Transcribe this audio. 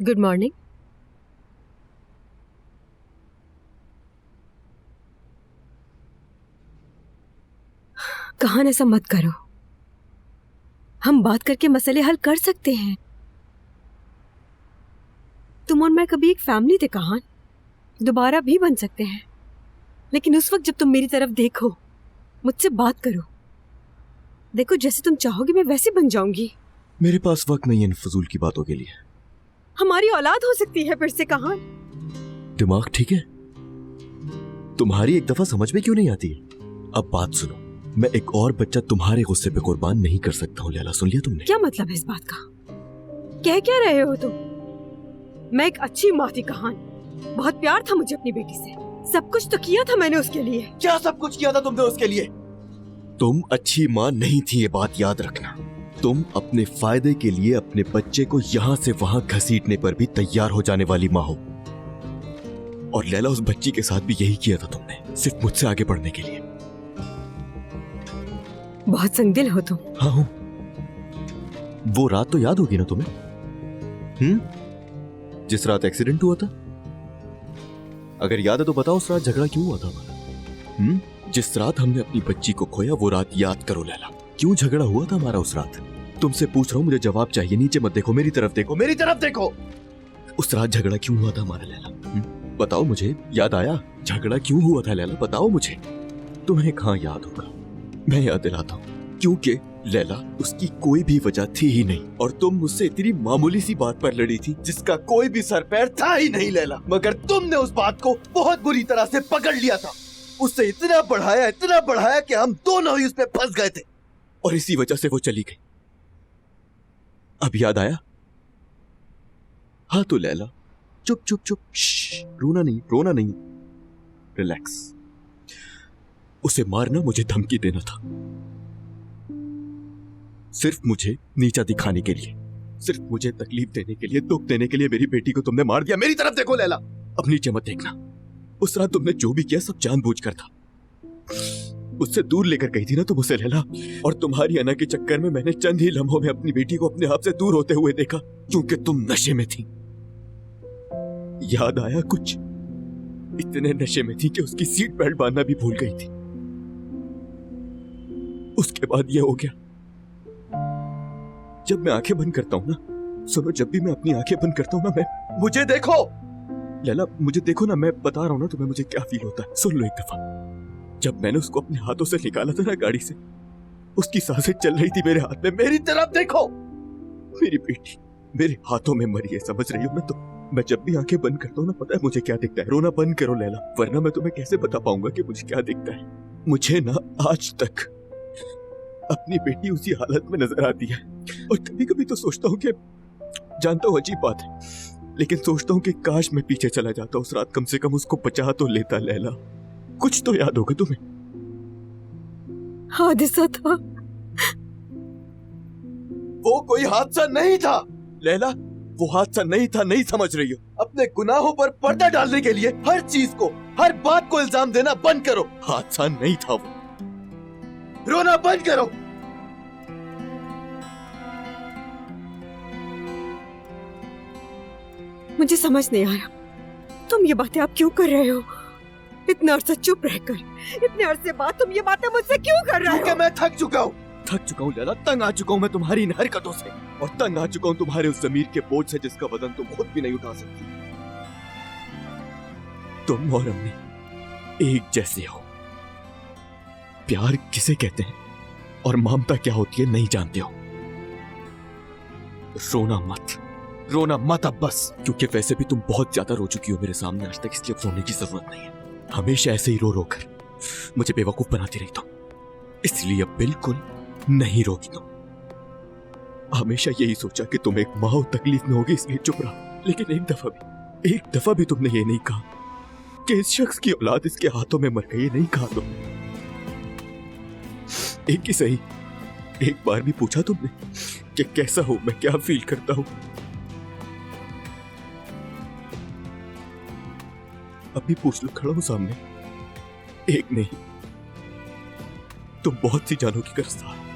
Good morning. कहान, ऐसा मत करो। हम बात करके मसले हल कर सकते हैं। तुम और मैं कभी एक फैमिली थे कहान, दोबारा भी बन सकते हैं। लेकिन उस वक्त जब तुम मेरी तरफ देखो, मुझसे बात करो, देखो जैसे तुम चाहोगे मैं वैसे बन जाऊंगी। मेरे पास वक्त नहीं है इन फजूल की बातों के लिए। हमारी औलाद हो सकती है फिर से कहान। दिमाग ठीक है? तुम्हारी एक दफा समझ में क्यों नहीं आती है? अब बात सुनो, मैं एक और बच्चा तुम्हारे गुस्से पे कुर्बान नहीं कर सकता हूँ। लैला, सुन लिया तुमने? क्या मतलब है इस बात का? कह क्या रहे हो तुम? मैं एक अच्छी माँ थी कहान, बहुत प्यार था मुझे अपनी बेटी से, सब कुछ तो किया था मैंने उसके लिए। क्या सब कुछ किया था तुमने उसके लिए? तुम अच्छी माँ नहीं थी, ये बात याद रखना। तुम अपने फायदे के लिए अपने बच्चे को यहाँ से वहाँ घसीटने पर भी तैयार हो जाने वाली माँ हो। और लैला, उस बच्ची के साथ भी यही किया था तुमने, सिर्फ मुझसे आगे बढ़ने के लिए। बहुत संगदिल हो तुम। हाँ हूँ। वो रात तो याद होगी ना तुम्हें? जिस रात एक्सीडेंट हुआ था? अगर याद है तो बताओ उस रात झगड़ा क्यों हुआ था हमारा? जिस रात हमने अपनी बच्ची को खोया वो रात याद करो लैला। क्यों झगड़ा हुआ था हमारा उस रात? तुमसे पूछ रहा हूँ, मुझे जवाब चाहिए। नीचे मत देखो, मेरी तरफ देखो, मेरी तरफ देखो। उस रात झगड़ा क्यों हुआ था हमारा लैला? बताओ मुझे, याद आया? झगड़ा क्यों हुआ था लैला, बताओ मुझे। तुम्हें कहाँ याद होगा, मैं याद दिलाता हूँ। क्योंकि लैला, उसकी कोई भी वजह थी ही नहीं, और तुम मुझसे इतनी मामूली सी बात पर लड़ी थी जिसका कोई भी सर पैर था ही नहीं लैला। मगर तुमने उस बात को बहुत बुरी तरह से पकड़ लिया था, उससे इतना बढ़ाया कि हम दोनों ही उस पे फंस गए थे, और इसी वजह से वो चली गई। अब याद आया? हाँ तो लैला, चुप चुप चुप, रोना नहीं, रिलैक्स। उसे मारना मुझे धमकी देना था, सिर्फ मुझे नीचा दिखाने के लिए, सिर्फ मुझे तकलीफ देने के लिए, दुख देने के लिए मेरी बेटी को तुमने मार दिया। मेरी तरफ देखो लैला, अब नीचे मत देखना। उस रात तुमने जो भी किया सब जानबूझकर था। उससे दूर लेकर गई थी ना तुम उसे लैला, और तुम्हारी अना के चक्कर में मैंने चंद ही लम्हों में अपनी बेटी को अपने आप से दूर होते हुए देखा, क्योंकि तुम नशे में थी। याद आया कुछ? इतने नशे में थी कि उसकी सीट बेल्ट बांधना भी भूल गई थी। उसके बाद ये हो गया। जब मैं आंखें बंद करता हूं ना, सुनो, जब भी मैं अपनी आंखें बंद करता हूं ना, मुझे देखो लैला, मुझे देखो ना, मैं बता रहा हूं ना तुम्हें मुझे क्या फील होता है। सुन लो एक दफा, जब मैंने उसको अपने हाथों से निकाला था ना गाड़ी से, उसकी सांसें चल रही थी मेरे हाथ में। मेरी तरफ देखो, मेरी बेटी मेरे हाथों में मरी है, समझ रही हो ना? तो मैं जब भी आंखें बंद करता हूँ ना, पता है मुझे क्या दिखता है? रोना बंद करो लैला, वरना मैं तुम्हें कैसे बता पाऊंगा कि मुझे क्या दिखता है। मुझे ना आज तक अपनी बेटी उसी हालत में नजर आती है, और कभी कभी तो सोचता हूँ कि, जानता हूँ अजीब बात है, लेकिन सोचता हूँ कि काश मैं पीछे चला जाता उस रात, कम से कम उसको बचा तो लेता। लैला, कुछ तो याद होगा तुम्हें? हादसा था। वो कोई हादसा नहीं था लैला, वो हादसा नहीं था, नहीं समझ रही हो? अपने गुनाहों पर पर्दा डालने के लिए हर चीज को, हर बात को इल्जाम देना बंद करो। हादसा नहीं था वो, रोना बंद करो। मुझे समझ नहीं आ रहा, तुम ये बातें आप क्यों कर रहे हो? इतना अरसा चुप रहकर, इतने अरसे बाद तुम ये बातें मुझसे क्यों कर रहे हो? क्योंकि मैं थक चुका हूँ लैला, तंग आ चुका हूँ मैं तुम्हारी इन हरकतों से, और तंग आ चुका हूँ तुम्हारे उस ज़मीर के बोझ से जिसका वजन तुम खुद भी नहीं उठा सकती। तुम और अम्मी एक जैसे हो। प्यार किसे कहते हैं और ममता क्या होती है नहीं जानते हो। रोना मत अब बस, क्योंकि वैसे भी तुम बहुत ज्यादा रो चुकी हो मेरे सामने आज तक, इसलिए रोने की जरूरत नहीं है। हमेशा ऐसे ही रो रो कर मुझे बेवकूफ बनाती रही तुम, इसलिए अब बिल्कुल नहीं रोगी तुम। हमेशा यही सोचा कि तुम एक माँ हो, तकलीफ में होगी इसलिए चुप रहा, लेकिन एक दफा भी तुमने ये नहीं कहा कि इस शख्स की औलाद इसके हाथों में मर गई। नहीं कहा तुमने, एक ही सही, एक बार भी पूछा तुमने कि कैसा हूं मैं, क्या फील करता हूं? अभी पूछ लो, खड़ा हूं सामने। एक नहीं, तुम बहुत सी जानों की गिरफ्तार।